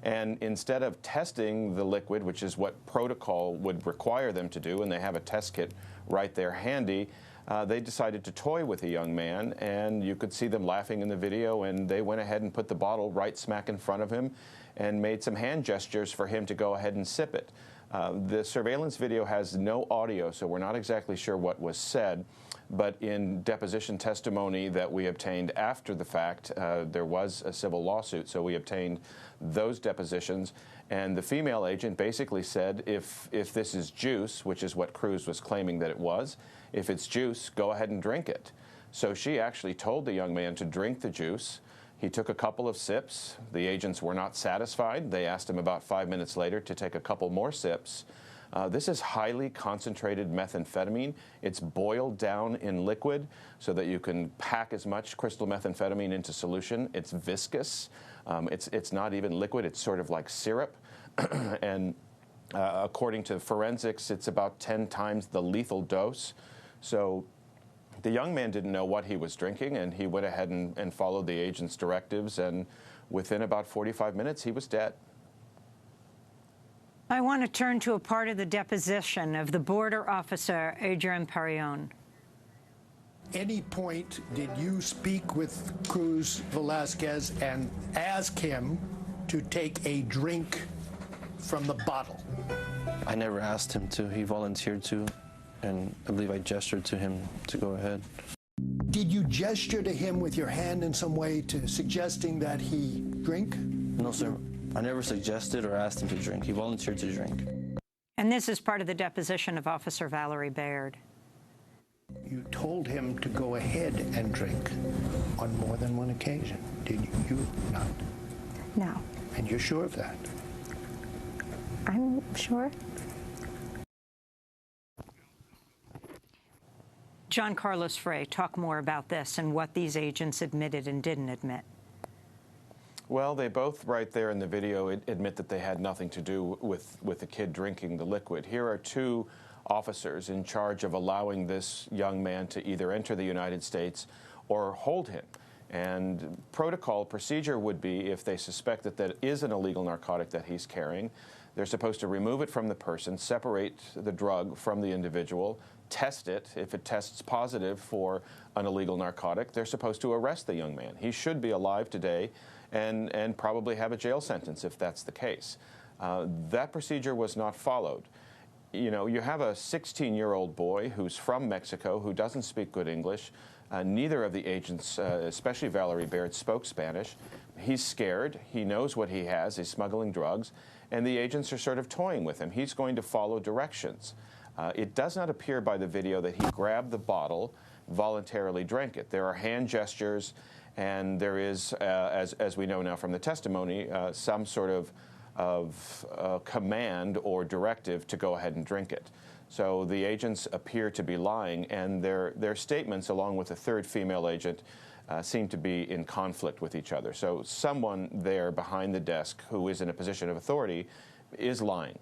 And instead of testing the liquid, which is what protocol would require them to do, and they have a test kit right there handy, they decided to toy with a young man, and you could see them laughing in the video, and they went ahead and put the bottle right smack in front of him and made some hand gestures for him to go ahead and sip it. The surveillance video has no audio, so we're not exactly sure what was said, but in deposition testimony that we obtained after the fact, there was a civil lawsuit, so we obtained those depositions, and the female agent basically said, if this is juice, which is what Cruz was claiming that it was, if it's juice, go ahead and drink it. So she actually told the young man to drink the juice. He took a couple of sips. The agents were not satisfied. They asked him about 5 minutes later to take a couple more sips. This is highly concentrated methamphetamine. It's boiled down in liquid so that you can pack as much crystal methamphetamine into solution. It's viscous. It's not even liquid. It's sort of like syrup. And according to forensics, it's about 10 times the lethal dose. So the young man didn't know what he was drinking, and he went ahead and followed the agent's directives, and within about 45 minutes, he was dead. I want to turn to a part of the deposition of the border officer, Adrian Perrion. Any point did you speak with Cruz Velasquez and ask him to take a drink from the bottle? I never asked him to. He volunteered to, and I believe I gestured to him to go ahead. Did you gesture to him with your hand in some way to suggesting that he drink? No, sir. I never suggested or asked him to drink. He volunteered to drink. And this is part of the deposition of Officer Valerie Baird. You told him to go ahead and drink on more than one occasion, did you not? No. And you're sure of that? I'm sure. John Carlos Frey, talk more about this and what these agents admitted and didn't admit. Well, they both, right there in the video, admit that they had nothing to do with the kid drinking the liquid. Here are two officers in charge of allowing this young man to either enter the United States or hold him. And procedure would be, if they suspect that that is an illegal narcotic that he's carrying, they're supposed to remove it from the person, separate the drug from the individual, test it. If it tests positive for an illegal narcotic, they're supposed to arrest the young man. He should be alive today and probably have a jail sentence if that's the case. That procedure was not followed. You know, you have a 16-year-old boy who's from Mexico who doesn't speak good English. Neither of the agents, especially Valerie Baird, spoke Spanish. He's scared. He knows what he has. He's smuggling drugs. And the agents are sort of toying with him. He's going to follow directions. It does not appear by the video that he grabbed the bottle, voluntarily drank it. There are hand gestures, and there is, as we know now from the testimony, some sort of command or directive to go ahead and drink it. So the agents appear to be lying, and their statements, along with a third female agent, seem to be in conflict with each other. So someone there behind the desk who is in a position of authority is lying.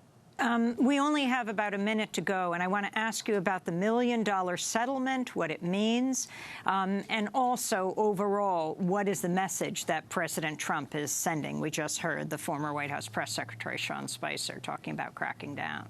We only have about a minute to go, and I want to ask you about the $1 million settlement, what it means, and also overall, what is the message that President Trump is sending? We just heard the former White House Press Secretary Sean Spicer talking about cracking down.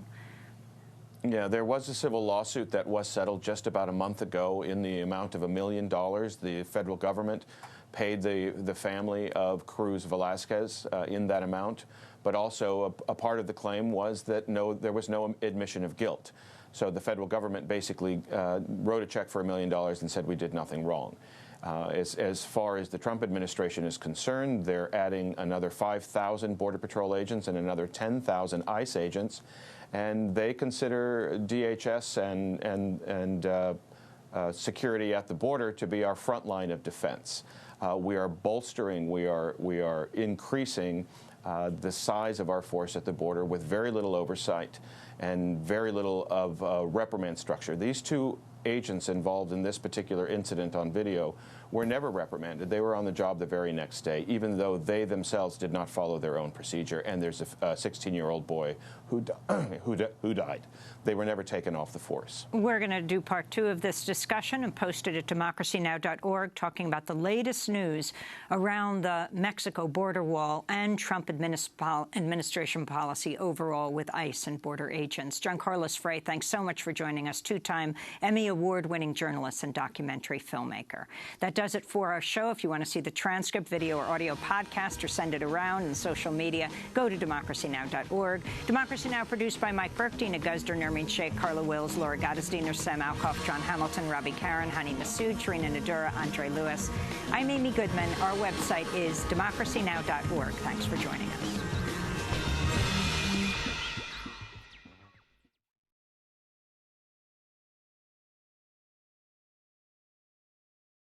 Yeah, there was a civil lawsuit that was settled just about a month ago in the amount of $1 million. The federal government paid the family of Cruz Velasquez in that amount, but also a part of the claim was that there was no admission of guilt. So the federal government basically wrote a check for $1 million and said we did nothing wrong. As far as the Trump administration is concerned, they're adding another 5,000 Border Patrol agents and another 10,000 ICE agents, and they consider DHS and security at the border to be our front line of defense. We are bolstering, we are increasing the size of our force at the border with very little oversight and very little of reprimand structure. These two agents involved in this particular incident on video were never reprimanded. They were on the job the very next day, even though they themselves did not follow their own procedure. And there's a 16-year-old boy who died. They were never taken off the force. We're going to do part 2 of this discussion and post it at DemocracyNow.org, talking about the latest news around the Mexico border wall and Trump administration policy overall with ICE and border agents. John Carlos Frey, thanks so much for joining us, two-time Emmy Award-winning journalist and documentary filmmaker. That does it for our show. If you want to see the transcript, video, or audio podcast, or send it around in social media, go to DemocracyNow.org. Democracy Now! Produced by Mike Burke, Dina Guzder, Nermeen Sheikh, Carla Wills, Laura Gottesdiener, Sam Alcoff, John Hamilton, Robbie Karen, Hani Massoud, Trina Nadura, Andre Lewis. I'm Amy Goodman. Our website is DemocracyNow.org. Thanks for joining us.